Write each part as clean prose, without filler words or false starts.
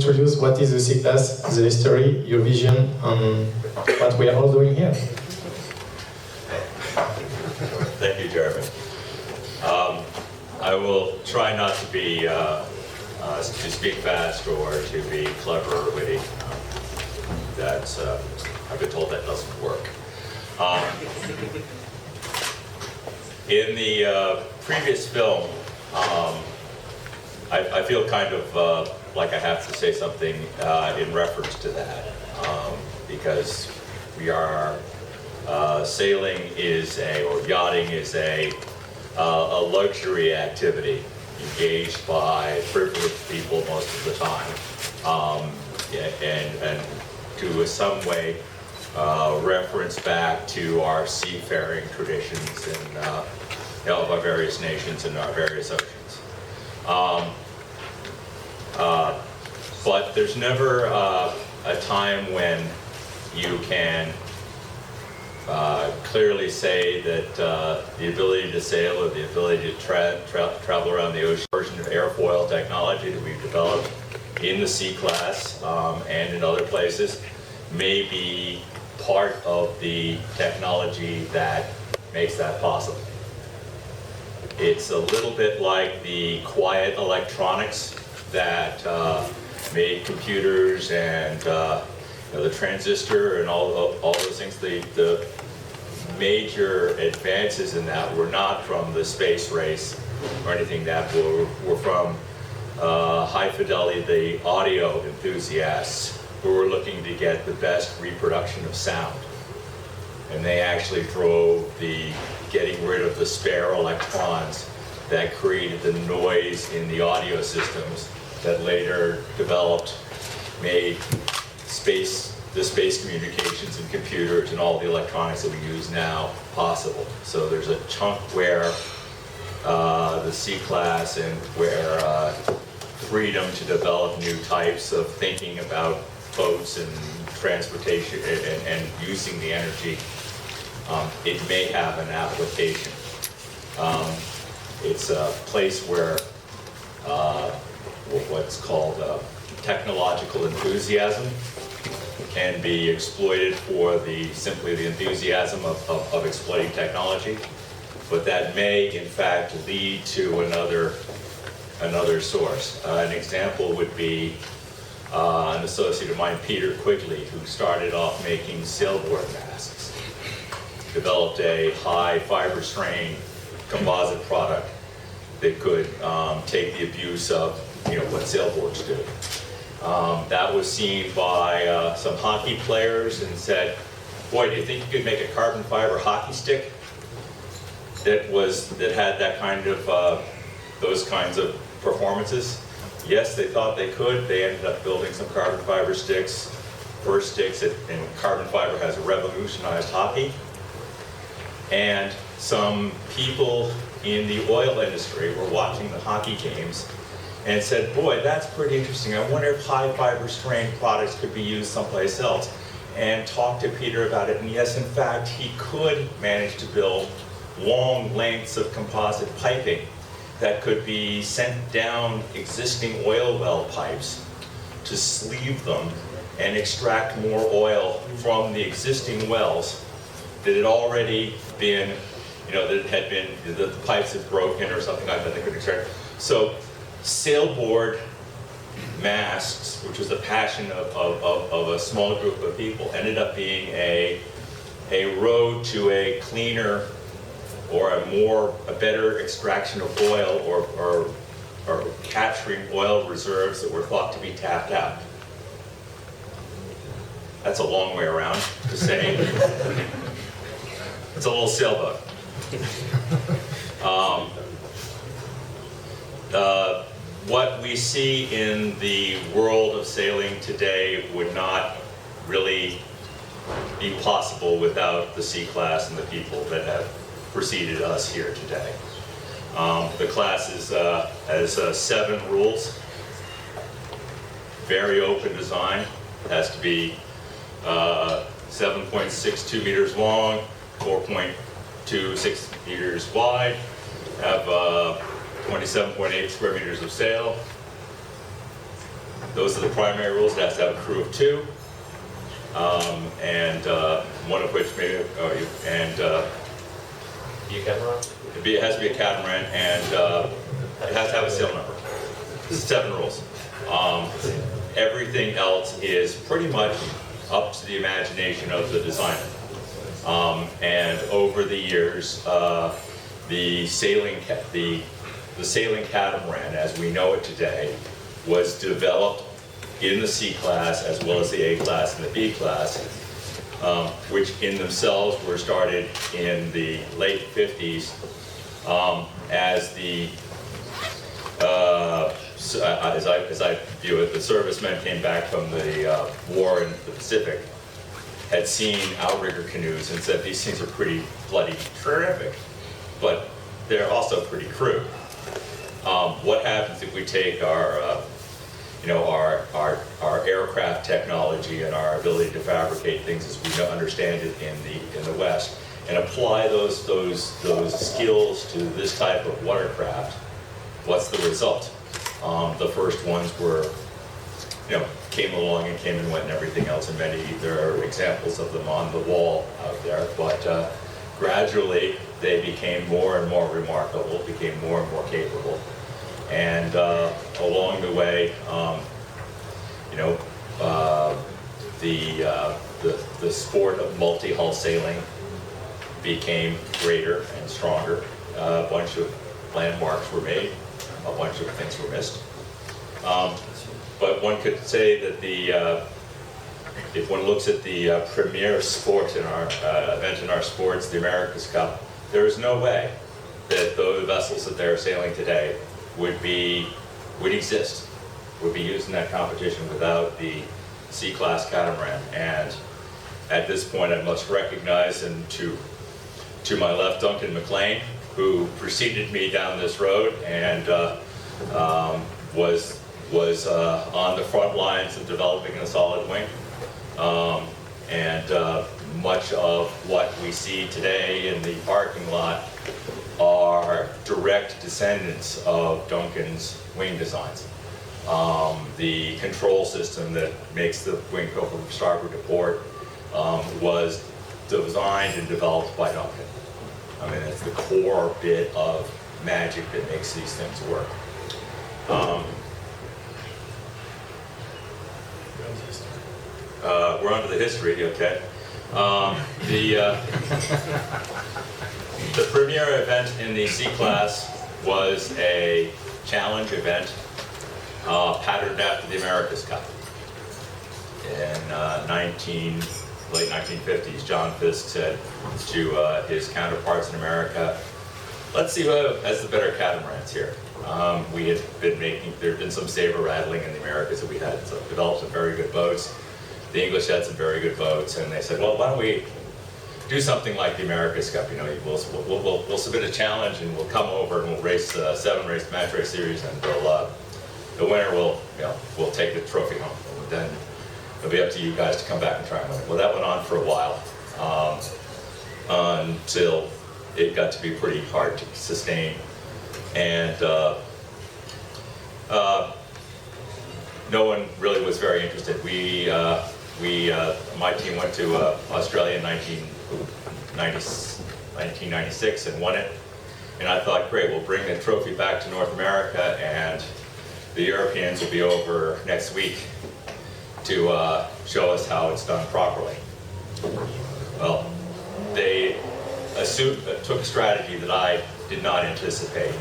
introduce what is the C-Class, the history, your vision, and what we are all doing here. Thank you, Jeremy. I will try not to be to speak fast or to be clever or witty. That's I've been told that doesn't work. In the previous film, I feel kind of like I have to say something in reference to that, because we are sailing is or yachting is a luxury activity engaged by privileged people most of the time, and to some way reference back to our seafaring traditions and of our various nations and our various oceans. But there's never a time when you can clearly say that the ability to sail or the ability to travel around the ocean, version of airfoil technology that we've developed in the C-Class and in other places, may be part of the technology that makes that possible. It's a little bit like the quiet electronics that made computers and the transistor and all those things. The major advances in that were not from the space race or anything that were from high fidelity, the audio enthusiasts who were looking to get the best reproduction of sound. And they actually drove the getting rid of the spare electrons that created the noise in the audio systems that later developed, made the space communications and computers and all the electronics that we use now possible. So there's a chunk where the C-Class and where freedom to develop new types of thinking about boats and transportation and using the energy, it may have an application. It's a place where what's called technological enthusiasm can be exploited for simply the enthusiasm of exploiting technology, but that may in fact lead to another source. An example would be an associate of mine, Peter Quigley, who started off making sailboard masks, developed a high fiber strain composite product that could take the abuse of what sailboards do. That was seen by some hockey players and said, boy, do you think you could make a carbon fiber hockey stick that had that kind of those kinds of performances? Yes, they thought they could. They ended up building some carbon fiber sticks, first sticks, and carbon fiber has revolutionized hockey. And some people in the oil industry were watching the hockey games and said, boy, that's pretty interesting. I wonder if high fiber strain products could be used someplace else. And talked to Peter about it, and yes, in fact, he could manage to build long lengths of composite piping that could be sent down existing oil well pipes to sleeve them and extract more oil from the existing wells that had already been, the pipes had broken or something like that they could extract. So sailboard masks, which was the passion of a small group of people, ended up being a road to a cleaner or a better extraction of oil or capturing oil reserves that were thought to be tapped out. That's a long way around to say it's a little sailboat. What we see in the world of sailing today would not really be possible without the C-Class and the people that have preceded us here today. The class has 7 rules. Very open design. It has to be 7.62 meters long, 4.26 meters wide, have 27.8 square meters of sail. those are the primary rules. It has to have a crew of 2, and one of which maybe, You catamaran? it has to be a catamaran, and it has to have a sail number. 7 rules. Everything else is pretty much up to the imagination of the designer. And over the years, the sailing catamaran, as we know it today, was developed in the C class as well as the A class and the B class, which in themselves were started in the late 50s as the as I view it, the servicemen came back from the war in the Pacific, had seen outrigger canoes and said these things are pretty bloody terrific, but they're also pretty crude. What happens if we take our aircraft technology and our ability to fabricate things as we understand it in the West, and apply those skills to this type of watercraft? What's the result? The first ones were, came along and came and went and everything else, and there are examples of them on the wall out there, but gradually they became more and more remarkable, became more and more capable, and along the way, the sport of multi-hull sailing became greater and stronger. A bunch of landmarks were made, a bunch of things were missed. But one could say that if one looks at the premier sport in our event in our sports, the America's Cup, there is no way that the vessels that they're sailing today would exist, would be used in that competition without the C-class catamaran. And at this point, I must recognize, and to my left, Duncan McLean, who preceded me down this road and was on the front lines of developing a solid wing. Much of what we see today in the parking lot are direct descendants of Duncan's wing designs. The control system that makes the wing go from starboard to port was designed and developed by Duncan. I mean, it's the core bit of magic that makes these things work. We're on to the history, okay. The premier event in the C-class was a challenge event patterned after the America's Cup. In late 1950s, John Fisk said to his counterparts in America, let's see who has the better catamarans here. We had been there had been some saber rattling in the Americas, and we had developed some very good boats. The English had some very good boats, and they said, well, why don't we do something like the America's Cup? We'll submit a challenge, and we'll come over and we'll race 7-race match race series, and the winner will take the trophy home. And then it'll be up to you guys to come back and try and win it. Well, that went on for a while until it got to be pretty hard to sustain, and no one really was very interested. My team went to Australia in 1996 and won it. And I thought, great, we'll bring the trophy back to North America, and the Europeans will be over next week to show us how it's done properly. Well, they took a strategy that I did not anticipate,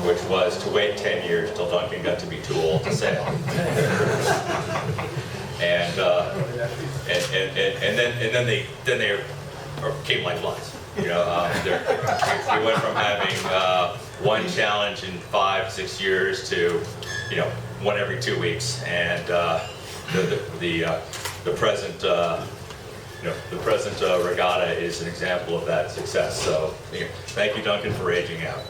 which was to wait 10 years till Duncan got to be too old to sail. And then they came like flies. We went from having one challenge in 5-6 years to one every 2 weeks, and the present regatta is an example of that success. So thank you, Duncan, for aging out.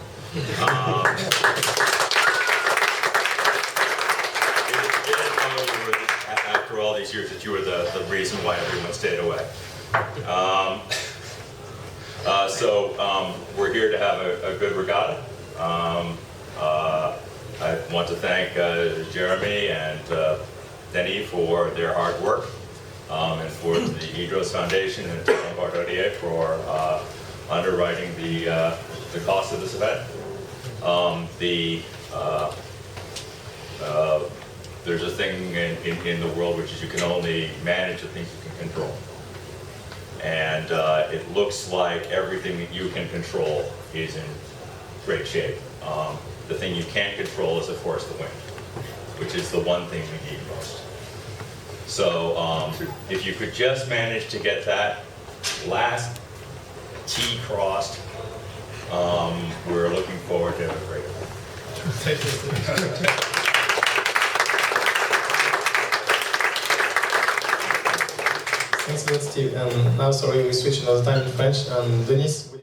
After all these years, that you were the reason why everyone stayed away. So we're here to have a good regatta. I want to thank Jeremy and Denny for their hard work, and for the Idros Foundation and Tom Bartolier for underwriting the cost of this event. There's a thing in the world which is you can only manage the things you can control. And it looks like everything that you can control is in great shape. The thing you can't control is, of course, the wind, which is the one thing we need most. So if you could just manage to get that last T crossed, we're looking forward to a great event. Thanks a lot, Steve. And now, sorry, we switch another time in French. And Denis.